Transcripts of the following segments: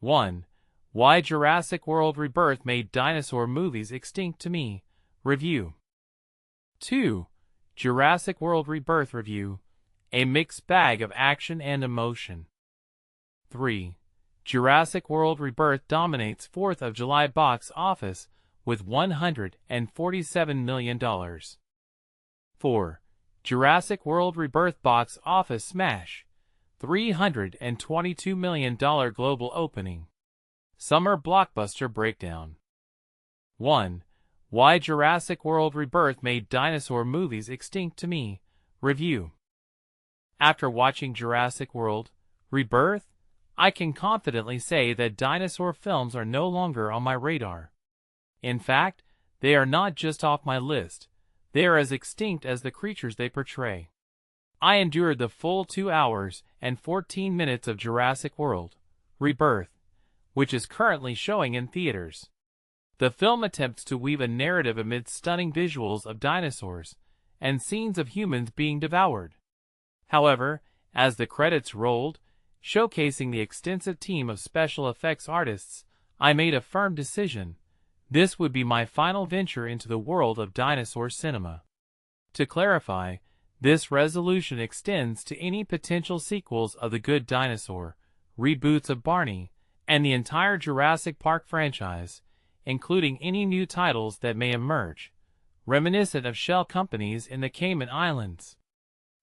1. Why Jurassic World Rebirth Made Dinosaur Movies Extinct to Me. Review. 2. Jurassic World Rebirth Review. A mixed bag of action and emotion. 3. Jurassic World Rebirth dominates 4th of July box office with $147 million. 4. Jurassic World Rebirth box office smash. $322 million global opening. Summer blockbuster breakdown. 1. Why Jurassic World Rebirth Made Dinosaur Movies Extinct to Me. Review. After watching Jurassic World Rebirth, I can confidently say that dinosaur films are no longer on my radar. In fact, they are not just off my list, they are as extinct as the creatures they portray. I endured the full 2 hours and 14 minutes of Jurassic World Rebirth, which is currently showing in theaters. The film attempts to weave a narrative amid stunning visuals of dinosaurs and scenes of humans being devoured. However, as the credits rolled, showcasing the extensive team of special effects artists, I made a firm decision. This would be my final venture into the world of dinosaur cinema. To clarify, this resolution extends to any potential sequels of The Good Dinosaur, reboots of Barney, and the entire Jurassic Park franchise, including any new titles that may emerge, reminiscent of shell companies in the Cayman Islands.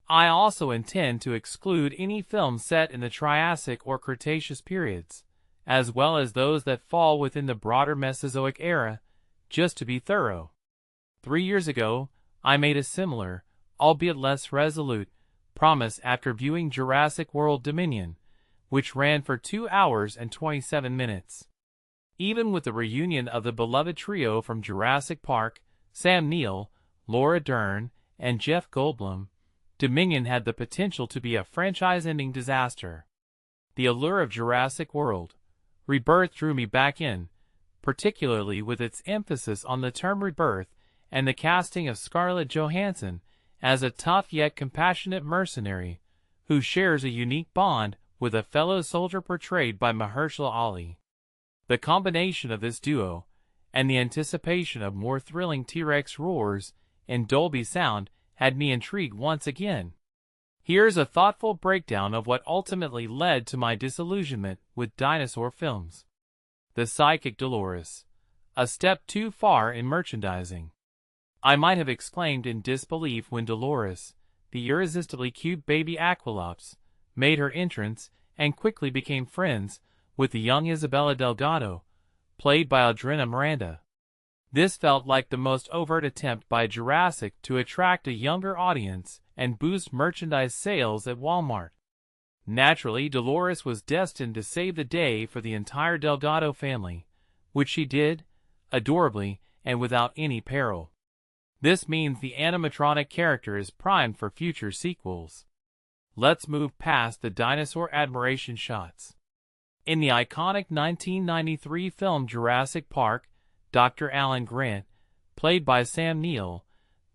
I also intend to exclude any films set in the Triassic or Cretaceous periods, as well as those that fall within the broader Mesozoic Era, just to be thorough. 3 years ago, I made a similar, albeit less resolute, promise after viewing Jurassic World Dominion, which ran for 2 hours and 27 minutes. Even with the reunion of the beloved trio from Jurassic Park, Sam Neill, Laura Dern, and Jeff Goldblum, Dominion had the potential to be a franchise-ending disaster. The allure of Jurassic World Rebirth drew me back in, particularly with its emphasis on the term rebirth and the casting of Scarlett Johansson as a tough yet compassionate mercenary who shares a unique bond with a fellow soldier portrayed by Mahershala Ali. The combination of this duo and the anticipation of more thrilling T-Rex roars and Dolby sound had me intrigued once again. Here's a thoughtful breakdown of what ultimately led to my disillusionment with dinosaur films. The Psychic Dolores. A step too far in merchandising. I might have exclaimed in disbelief when Dolores, the irresistibly cute baby Aqualops, made her entrance and quickly became friends with the young Isabella Delgado, played by Adriana Miranda. This felt like the most overt attempt by Jurassic to attract a younger audience and boost merchandise sales at Walmart. Naturally, Dolores was destined to save the day for the entire Delgado family, which she did, adorably and without any peril. This means the animatronic character is primed for future sequels. Let's move past the dinosaur admiration shots. In the iconic 1993 film Jurassic Park, Dr. Alan Grant, played by Sam Neill,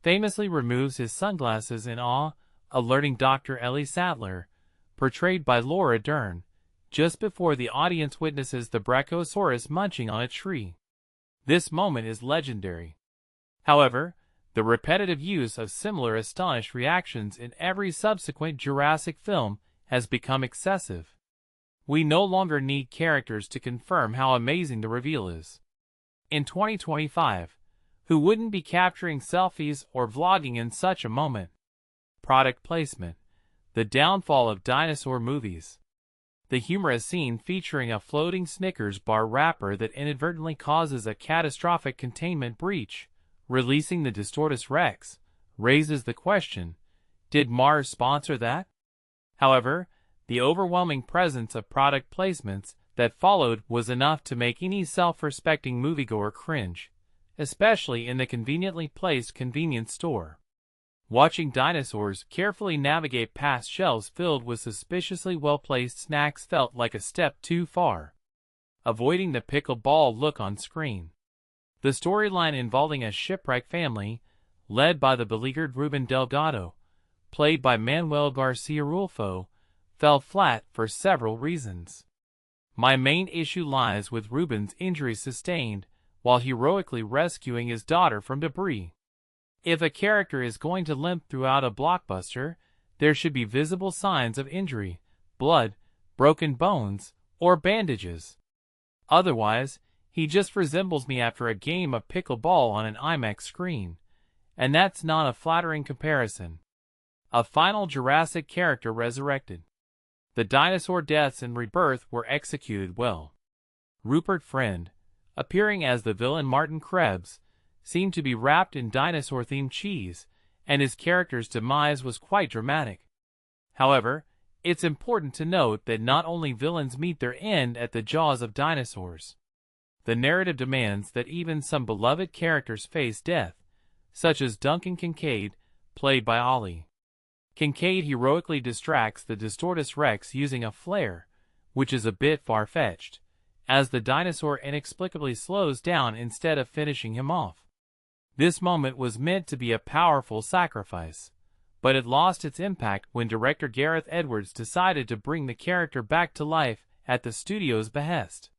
famously removes his sunglasses in awe, alerting Dr. Ellie Sattler, portrayed by Laura Dern, just before the audience witnesses the Brachiosaurus munching on a tree. This moment is legendary. However, the repetitive use of similar astonished reactions in every subsequent Jurassic film has become excessive. We no longer need characters to confirm how amazing the reveal is. In 2025, who wouldn't be capturing selfies or vlogging in such a moment? Product placement. The downfall of dinosaur movies. The humorous scene featuring a floating Snickers bar wrapper that inadvertently causes a catastrophic containment breach, releasing the Distortus Rex, raises the question, did Mars sponsor that? However, the overwhelming presence of product placements that followed was enough to make any self-respecting moviegoer cringe, especially in the conveniently placed convenience store. Watching dinosaurs carefully navigate past shelves filled with suspiciously well-placed snacks felt like a step too far. Avoiding the pickleball look on screen. The storyline involving a shipwrecked family, led by the beleaguered Ruben Delgado, played by Manuel Garcia Rulfo, fell flat for several reasons. My main issue lies with Ruben's injuries sustained while heroically rescuing his daughter from debris. If a character is going to limp throughout a blockbuster, there should be visible signs of injury, blood, broken bones, or bandages. Otherwise, he just resembles me after a game of pickleball on an IMAX screen, and that's not a flattering comparison. A final Jurassic character resurrected. The dinosaur deaths in Rebirth were executed well. Rupert Friend, appearing as the villain Martin Krebs, seemed to be wrapped in dinosaur-themed cheese, and his character's demise was quite dramatic. However, it's important to note that not only villains meet their end at the jaws of dinosaurs. The narrative demands that even some beloved characters face death, such as Duncan Kincaid, played by Ollie. Kincaid heroically distracts the Distortus Rex using a flare, which is a bit far-fetched, as the dinosaur inexplicably slows down instead of finishing him off. This moment was meant to be a powerful sacrifice, but it lost its impact when director Gareth Edwards decided to bring the character back to life at the studio's behest.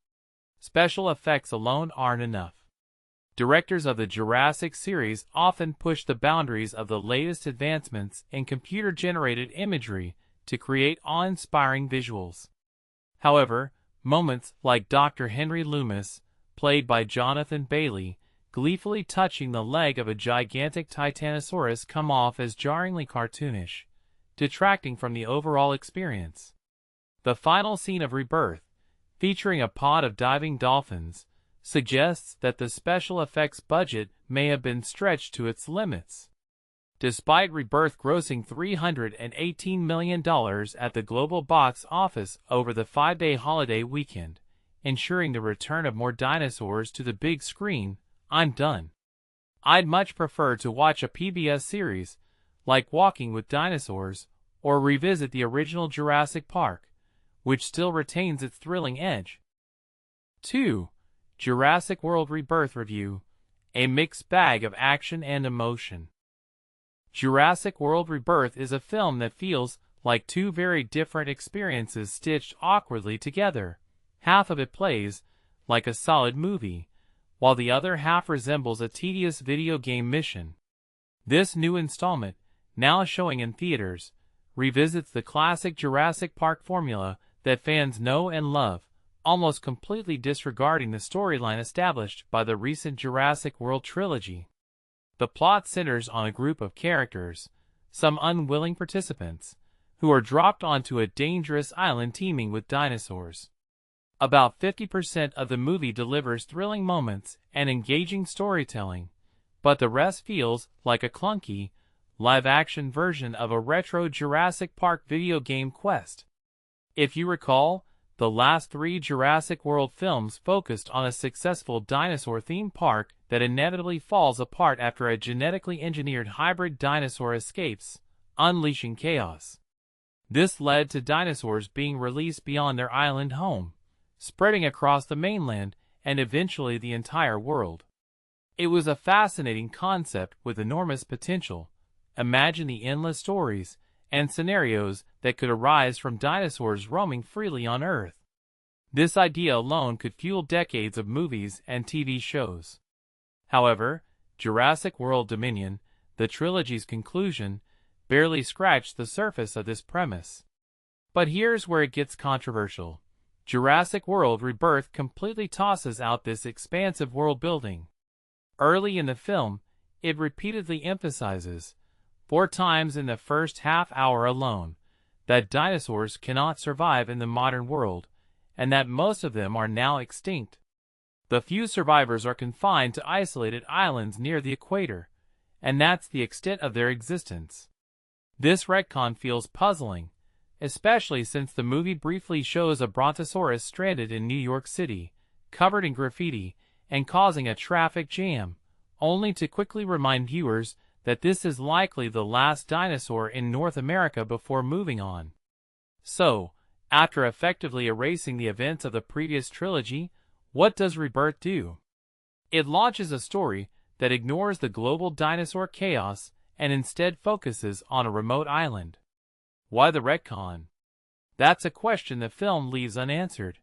Special effects alone aren't enough. Directors of the Jurassic series often push the boundaries of the latest advancements in computer-generated imagery to create awe-inspiring visuals. However, moments like Dr. Henry Loomis, played by Jonathan Bailey, gleefully touching the leg of a gigantic Titanosaurus come off as jarringly cartoonish, detracting from the overall experience. The final scene of Rebirth, featuring a pod of diving dolphins, suggests that the special effects budget may have been stretched to its limits. Despite Rebirth grossing $318 million at the global box office over the 5-day holiday weekend, ensuring the return of more dinosaurs to the big screen, I'm done. I'd much prefer to watch a PBS series, like Walking with Dinosaurs, or revisit the original Jurassic Park, which still retains its thrilling edge. 2. Jurassic World Rebirth Review, a mixed bag of action and emotion. Jurassic World Rebirth is a film that feels like two very different experiences stitched awkwardly together. Half of it plays like a solid movie, while the other half resembles a tedious video game mission. This new installment, now showing in theaters, revisits the classic Jurassic Park formula that fans know and love, almost completely disregarding the storyline established by the recent Jurassic World trilogy. The plot centers on a group of characters, some unwilling participants, who are dropped onto a dangerous island teeming with dinosaurs. About 50% of the movie delivers thrilling moments and engaging storytelling, but the rest feels like a clunky, live-action version of a retro Jurassic Park video game quest. If you recall, the last 3 Jurassic World films focused on a successful dinosaur-themed park that inevitably falls apart after a genetically engineered hybrid dinosaur escapes, unleashing chaos. This led to dinosaurs being released beyond their island home, spreading across the mainland and eventually the entire world. It was a fascinating concept with enormous potential. Imagine the endless stories and scenarios that could arise from dinosaurs roaming freely on Earth. This idea alone could fuel decades of movies and TV shows. However, Jurassic World Dominion, the trilogy's conclusion, barely scratched the surface of this premise. But here's where it gets controversial. Jurassic World Rebirth completely tosses out this expansive world building. Early in the film, it repeatedly emphasizes, 4 times in the first half hour alone, that dinosaurs cannot survive in the modern world, and that most of them are now extinct. The few survivors are confined to isolated islands near the equator, and that's the extent of their existence. This retcon feels puzzling, especially since the movie briefly shows a brontosaurus stranded in New York City, covered in graffiti, and causing a traffic jam, only to quickly remind viewers that this is likely the last dinosaur in North America before moving on. So, after effectively erasing the events of the previous trilogy, what does Rebirth do? It launches a story that ignores the global dinosaur chaos and instead focuses on a remote island. Why the retcon? That's a question the film leaves unanswered,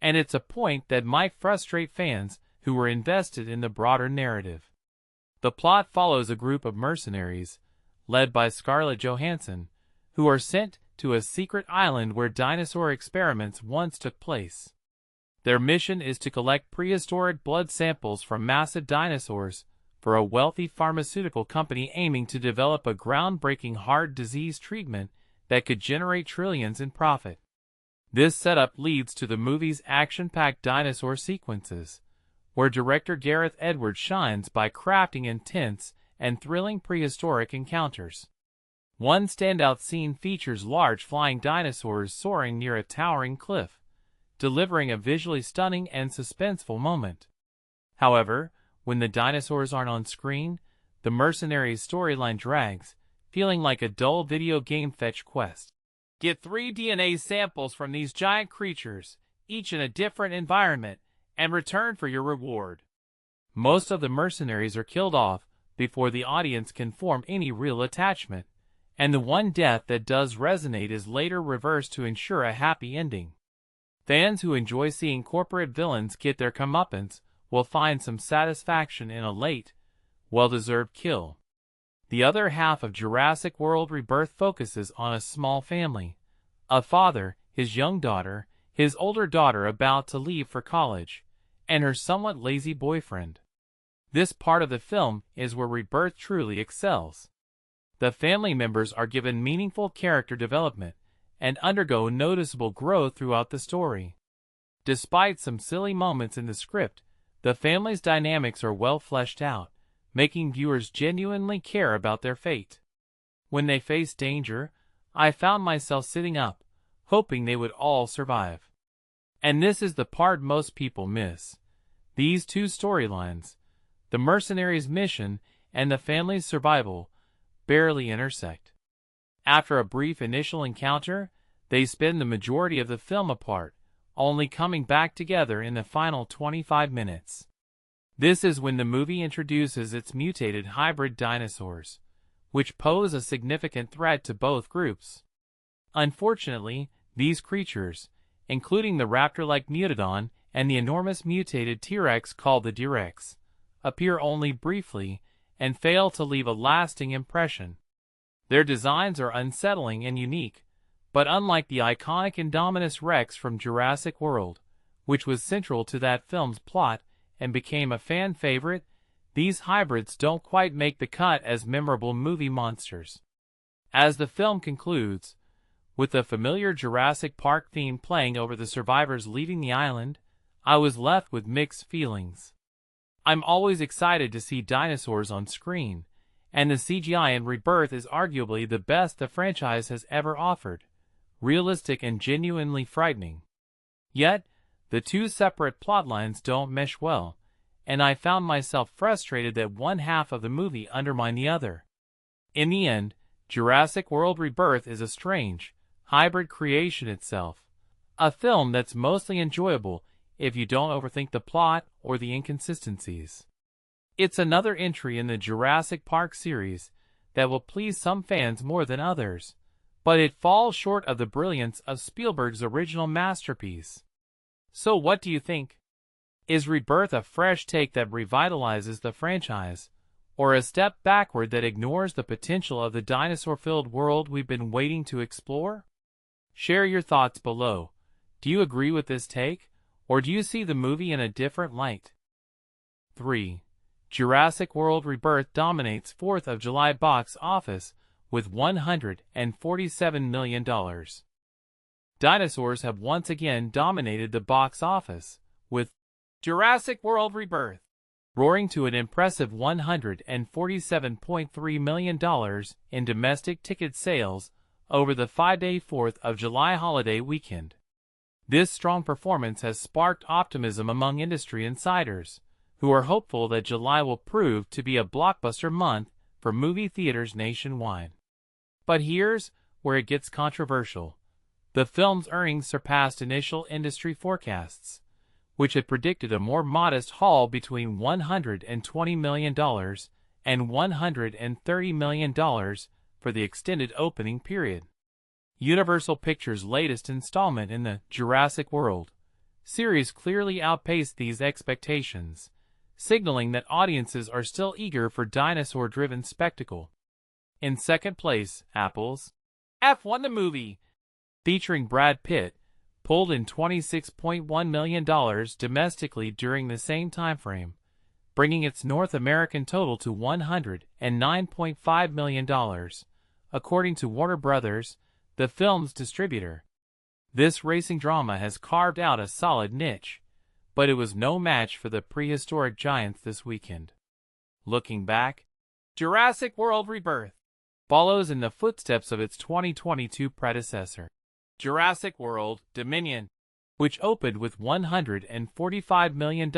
and it's a point that might frustrate fans who were invested in the broader narrative. The plot follows a group of mercenaries, led by Scarlett Johansson, who are sent to a secret island where dinosaur experiments once took place. Their mission is to collect prehistoric blood samples from massive dinosaurs for a wealthy pharmaceutical company aiming to develop a groundbreaking heart disease treatment that could generate trillions in profit. This setup leads to the movie's action-packed dinosaur sequences, where director Gareth Edwards shines by crafting intense and thrilling prehistoric encounters. One standout scene features large flying dinosaurs soaring near a towering cliff, delivering a visually stunning and suspenseful moment. However, when the dinosaurs aren't on screen, the mercenaries' storyline drags, feeling like a dull video game fetch quest. Get 3 DNA samples from these giant creatures, each in a different environment, and return for your reward. Most of the mercenaries are killed off before the audience can form any real attachment, and the one death that does resonate is later reversed to ensure a happy ending. Fans who enjoy seeing corporate villains get their comeuppance will find some satisfaction in a late, well-deserved kill. The other half of Jurassic World Rebirth focuses on a small family: a father, his young daughter, his older daughter about to leave for college, and her somewhat lazy boyfriend. This part of the film is where Rebirth truly excels. The family members are given meaningful character development and undergo noticeable growth throughout the story. Despite some silly moments in the script, the family's dynamics are well fleshed out, making viewers genuinely care about their fate. When they face danger, I found myself sitting up, hoping they would all survive. And this is the part most people miss. These two storylines, the mercenaries' mission and the family's survival, barely intersect. After a brief initial encounter, they spend the majority of the film apart, only coming back together in the final 25 minutes. This is when the movie introduces its mutated hybrid dinosaurs, which pose a significant threat to both groups. Unfortunately, these creatures, including the raptor-like Mutodon and the enormous mutated T-Rex called the D-Rex, appear only briefly and fail to leave a lasting impression. Their designs are unsettling and unique, but unlike the iconic Indominus Rex from Jurassic World, which was central to that film's plot and became a fan favorite, these hybrids don't quite make the cut as memorable movie monsters. As the film concludes, with the familiar Jurassic Park theme playing over the survivors leaving the island, I was left with mixed feelings. I'm always excited to see dinosaurs on screen, and the CGI in Rebirth is arguably the best the franchise has ever offered, realistic and genuinely frightening. Yet, the two separate plotlines don't mesh well, and I found myself frustrated that one half of the movie undermined the other. In the end, Jurassic World Rebirth is a strange, hybrid creation itself, a film that's mostly enjoyable if you don't overthink the plot or the inconsistencies. It's another entry in the Jurassic Park series that will please some fans more than others, but it falls short of the brilliance of Spielberg's original masterpiece. So what do you think? Is Rebirth a fresh take that revitalizes the franchise, or a step backward that ignores the potential of the dinosaur-filled world we've been waiting to explore? Share your thoughts below. Do you agree with this take, or do you see the movie in a different light? 3. Jurassic World Rebirth dominates 4th of July box office with $147 million. Dinosaurs have once again dominated the box office, with Jurassic World Rebirth roaring to an impressive $147.3 million in domestic ticket sales over the 5-day 4th of July holiday weekend. This strong performance has sparked optimism among industry insiders, who are hopeful that July will prove to be a blockbuster month for movie theaters nationwide. But here's where it gets controversial. The film's earnings surpassed initial industry forecasts, which had predicted a more modest haul between $120 million and $130 million for the extended opening period. Universal Pictures' latest installment in the Jurassic World series clearly outpaced these expectations, signaling that audiences are still eager for dinosaur-driven spectacle. In second place, Apple's F1 the Movie, featuring Brad Pitt, pulled in $26.1 million domestically during the same timeframe, bringing its North American total to $109.5 million, according to Warner Brothers, the film's distributor. This racing drama has carved out a solid niche, but it was no match for the prehistoric giants this weekend. Looking back, Jurassic World Rebirth follows in the footsteps of its 2022 predecessor, Jurassic World Dominion, which opened with $145 million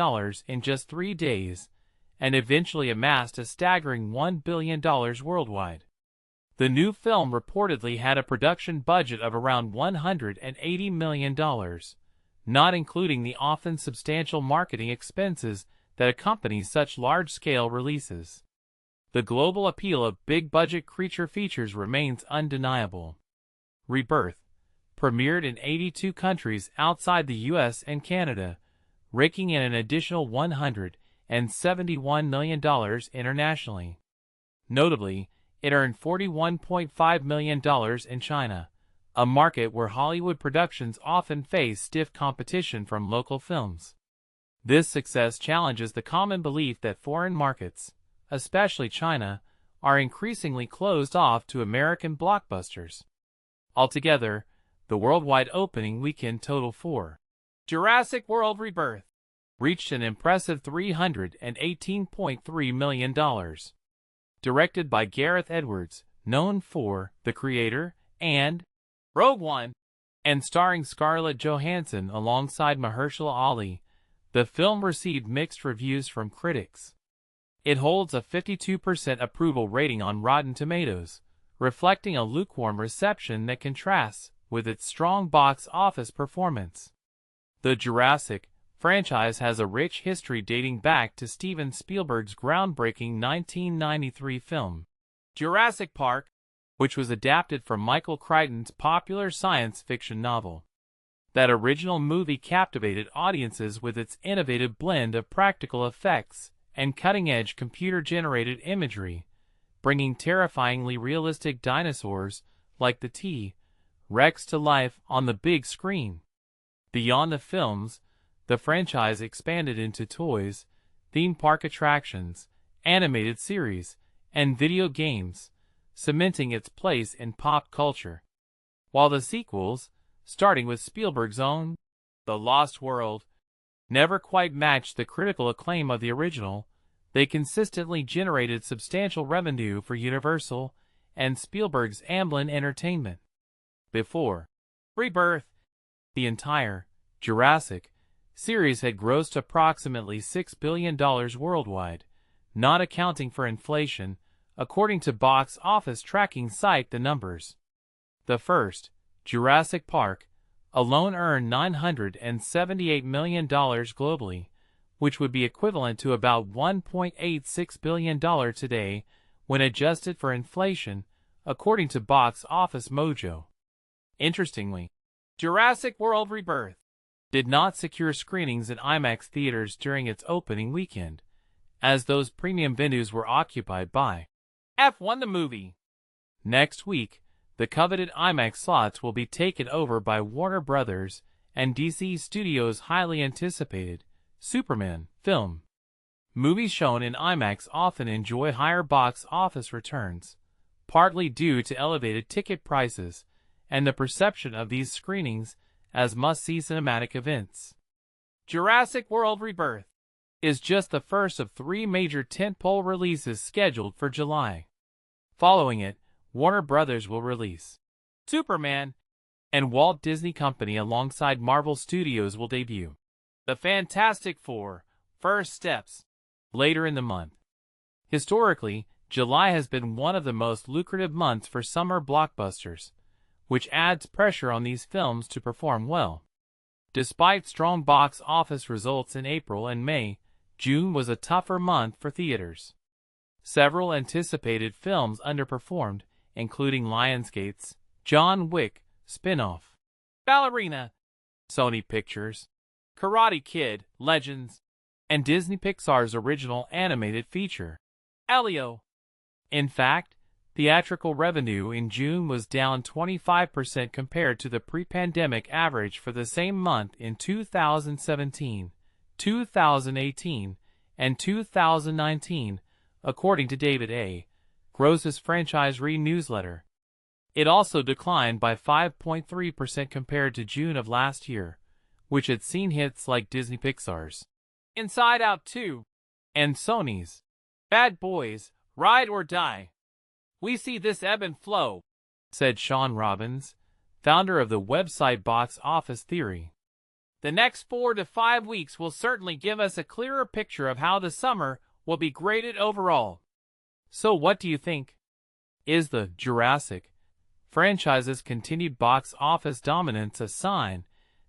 in just 3 days and eventually amassed a staggering $1 billion worldwide. The new film reportedly had a production budget of around $180 million, not including the often substantial marketing expenses that accompany such large-scale releases. The global appeal of big-budget creature features remains undeniable. Rebirth premiered in 82 countries outside the US and Canada, raking in an additional $171 million internationally. Notably, it earned $41.5 million in China, a market where Hollywood productions often face stiff competition from local films. This success challenges the common belief that foreign markets, especially China, are increasingly closed off to American blockbusters. Altogether, the worldwide opening weekend total for Jurassic World Rebirth reached an impressive $318.3 million. Directed by Gareth Edwards, known for The Creator and Rogue One, and starring Scarlett Johansson alongside Mahershala Ali, the film received mixed reviews from critics. It holds a 52% approval rating on Rotten Tomatoes, reflecting a lukewarm reception that contrasts with its strong box office performance. The Jurassic franchise has a rich history dating back to Steven Spielberg's groundbreaking 1993 film, Jurassic Park, which was adapted from Michael Crichton's popular science fiction novel. That original movie captivated audiences with its innovative blend of practical effects and cutting-edge computer-generated imagery, bringing terrifyingly realistic dinosaurs like the T-Rex to life on the big screen. Beyond the films, the franchise expanded into toys, theme park attractions, animated series, and video games, cementing its place in pop culture. While the sequels, starting with Spielberg's own The Lost World, never quite matched the critical acclaim of the original, they consistently generated substantial revenue for Universal and Spielberg's Amblin Entertainment. Before Rebirth, the entire Jurassic series had grossed approximately $6 billion worldwide, not accounting for inflation, according to box office tracking site The Numbers. The first, Jurassic Park, alone earned $978 million globally, which would be equivalent to about $1.86 billion today when adjusted for inflation, according to Box Office Mojo. Interestingly, Jurassic World Rebirth did not secure screenings in IMAX theaters during its opening weekend, as those premium venues were occupied by F1 the Movie. Next week, the coveted IMAX slots will be taken over by Warner Brothers and DC Studios' highly anticipated Superman film. Movies shown in IMAX often enjoy higher box office returns, partly due to elevated ticket prices and the perception of these screenings as must-see cinematic events. Jurassic World Rebirth is just the first of 3 major tentpole releases scheduled for July. Following it, Warner Brothers will release Superman, and Walt Disney Company alongside Marvel Studios will debut The Fantastic Four: First Steps later in the month. Historically, July has been one of the most lucrative months for summer blockbusters, which adds pressure on these films to perform well. Despite strong box office results in April and May, June was a tougher month for theaters. Several anticipated films underperformed, including Lionsgate's John Wick spin-off, Ballerina, Sony Pictures' Karate Kid, Legends, and Disney Pixar's original animated feature, Elio. In fact, theatrical revenue in June was down 25% compared to the pre-pandemic average for the same month in 2017, 2018, and 2019, according to David A. Gross's Franchise Re-newsletter. It also declined by 5.3% compared to June of last year, which had seen hits like Disney Pixar's Inside Out 2 and Sony's Bad Boys, Ride or Die. "We see this ebb and flow," said Sean Robbins, founder of the website Box Office Theory. "The next 4 to 5 weeks will certainly give us a clearer picture of how the summer will be graded overall." So what do you think? Is the Jurassic franchise's continued box office dominance a sign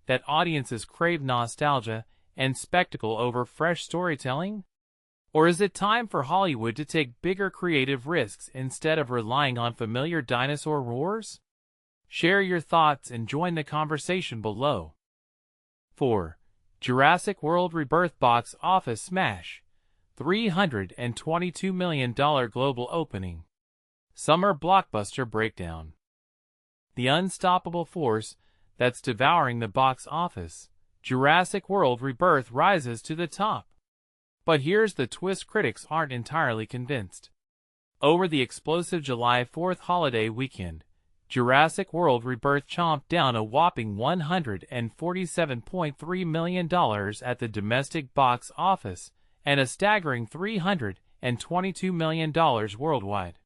that audiences crave nostalgia and spectacle over fresh storytelling? Or is it time for Hollywood to take bigger creative risks instead of relying on familiar dinosaur roars? Share your thoughts and join the conversation below. 4. Jurassic World Rebirth box office smash. $322 million global opening. Summer blockbuster breakdown. The unstoppable force that's devouring the box office, Jurassic World Rebirth rises to the top. But here's the twist: critics aren't entirely convinced. Over the explosive July 4th holiday weekend, Jurassic World Rebirth chomped down a whopping $147.3 million at the domestic box office and a staggering $322 million worldwide.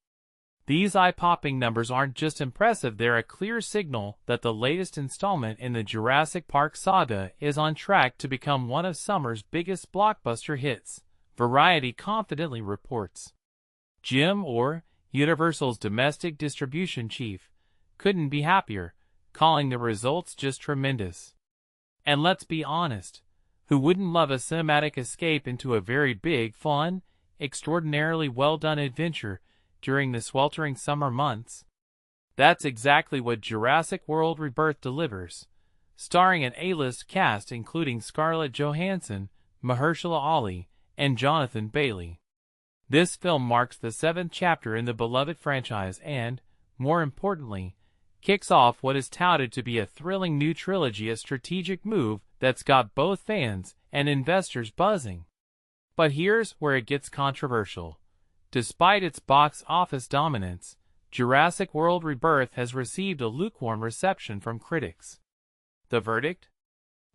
These eye-popping numbers aren't just impressive, they're a clear signal that the latest installment in the Jurassic Park saga is on track to become one of summer's biggest blockbuster hits, Variety confidently reports. Jim Orr, Universal's domestic distribution chief, couldn't be happier, calling the results just tremendous. And let's be honest, who wouldn't love a cinematic escape into a very big, fun, extraordinarily well-done adventure during the sweltering summer months? That's exactly what Jurassic World Rebirth delivers, starring an A-list cast including Scarlett Johansson, Mahershala Ali, and Jonathan Bailey. This film marks the 7th chapter in the beloved franchise and, more importantly, kicks off what is touted to be a thrilling new trilogy, a strategic move that's got both fans and investors buzzing. But here's where it gets controversial. Despite its box office dominance, Jurassic World Rebirth has received a lukewarm reception from critics. The verdict?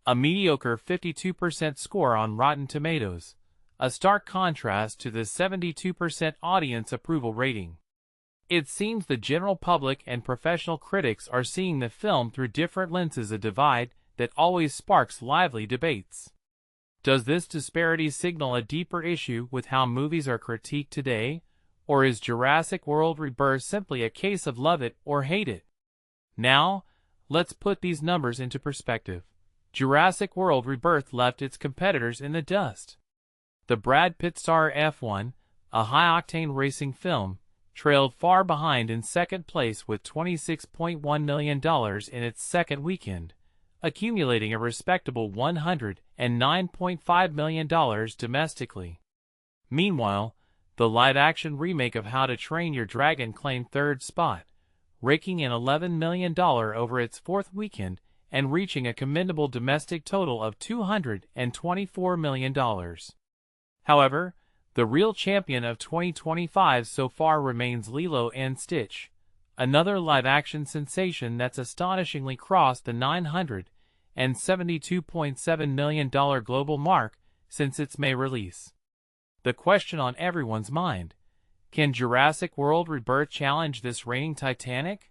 A mediocre 52% score on Rotten Tomatoes, a stark contrast to the 72% audience approval rating. It seems the general public and professional critics are seeing the film through different lenses, a divide that always sparks lively debates. Does this disparity signal a deeper issue with how movies are critiqued today, or is Jurassic World Rebirth simply a case of love it or hate it? Now, let's put these numbers into perspective. Jurassic World Rebirth left its competitors in the dust. The Brad Pitt star F1, a high-octane racing film, trailed far behind in second place with $26.1 million in its second weekend, accumulating a respectable $109.5 million domestically. Meanwhile, the live-action remake of How to Train Your Dragon claimed third spot, raking in $11 million over its fourth weekend and reaching a commendable domestic total of $224 million. However, the real champion of 2025 so far remains Lilo and Stitch, another live-action sensation that's astonishingly crossed the $972.7 million global mark since its May release. The question on everyone's mind: can Jurassic World Rebirth challenge this reigning Titanic?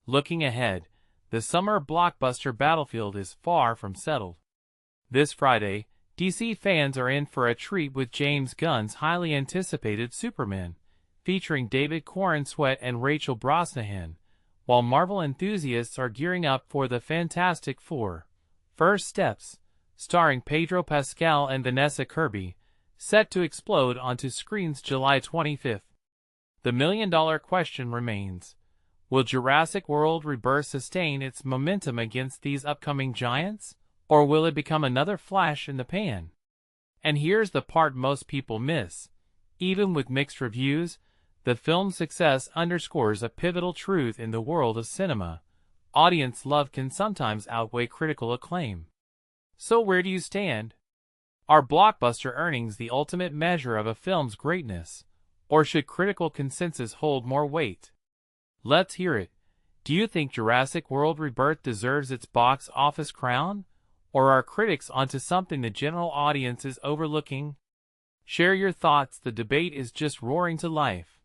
Looking ahead, the summer blockbuster battlefield is far from settled. This Friday, DC fans are in for a treat with James Gunn's highly anticipated Superman, featuring David Corenswet and Rachel Brosnahan, while Marvel enthusiasts are gearing up for the Fantastic Four: First Steps, starring Pedro Pascal and Vanessa Kirby, set to explode onto screens July 25th. The million-dollar question remains: will Jurassic World Rebirth sustain its momentum against these upcoming giants, Or will it become another flash in the pan? And here's the part most people miss. Even with mixed reviews, the film's success underscores a pivotal truth in the world of cinema. Audience love can sometimes outweigh critical acclaim. So where do you stand? Are blockbuster earnings the ultimate measure of a film's greatness? Or should critical consensus hold more weight? Let's hear it. Do you think Jurassic World Rebirth deserves its box office crown? Or are critics onto something the general audience is overlooking? Share your thoughts. The debate is just roaring to life.